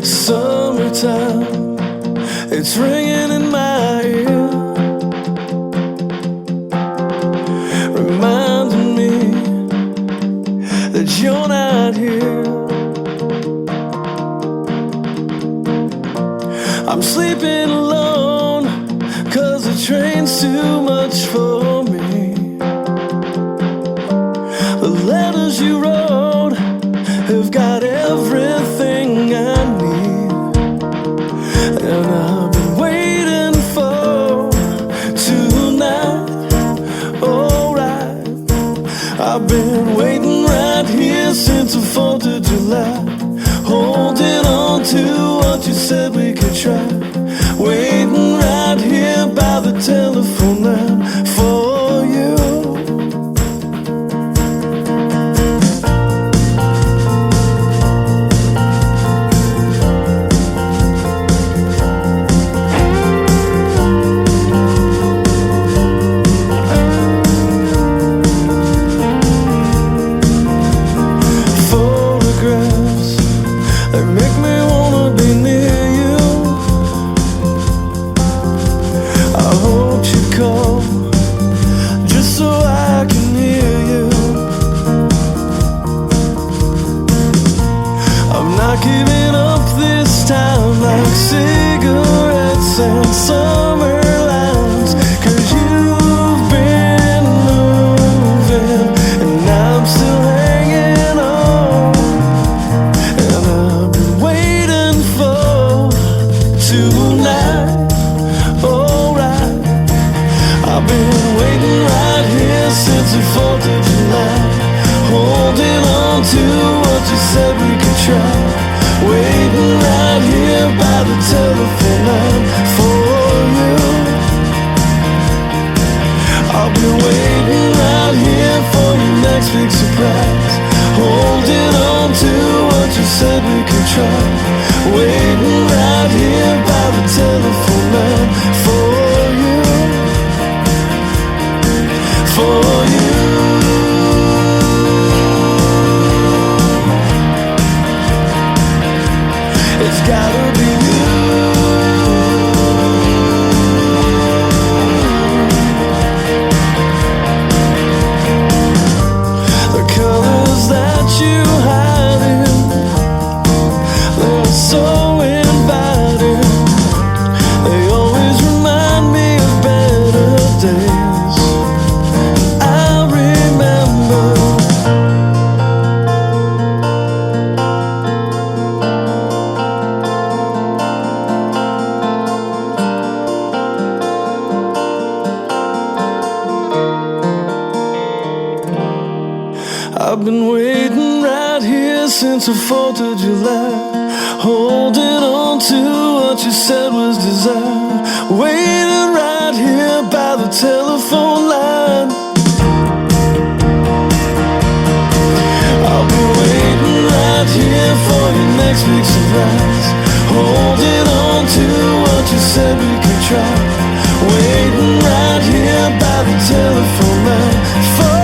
Summertime, it's ringing in my ear, reminding me that you're not here. I'm sleeping alone, 'cause the train's too much for me. The letters you wrote have got everything I need, and I've been waiting for tonight. Alright, I've been waiting right here since the 4th of July, holding on to what you said we could try, waiting right here by the telephone line for you. They make me wanna be near you. I hope you call just so I can hear you. I'm not giving up this time, like cigarettes and summer lines, 'cause you've been moving and I'm still hanging on. Tonight, alright, I've been waiting right here since the 4th of July, holding on to what you said we could try, waiting right here by the telephone line for you. I'll be waiting right here for your next big surprise, holding on to what you said we could try, waiting right here by the telephone line for you, for you. It's gotta be you. The colors that you hide in, they're so inviting. They always remind me of better days. I remember I've been waiting right here since the 4th of July, holding on to what you said was desire, waiting right here by the telephone line. I'll be waiting right here for your next big surprise, holding on to what you said we could try, waiting right here by the telephone line for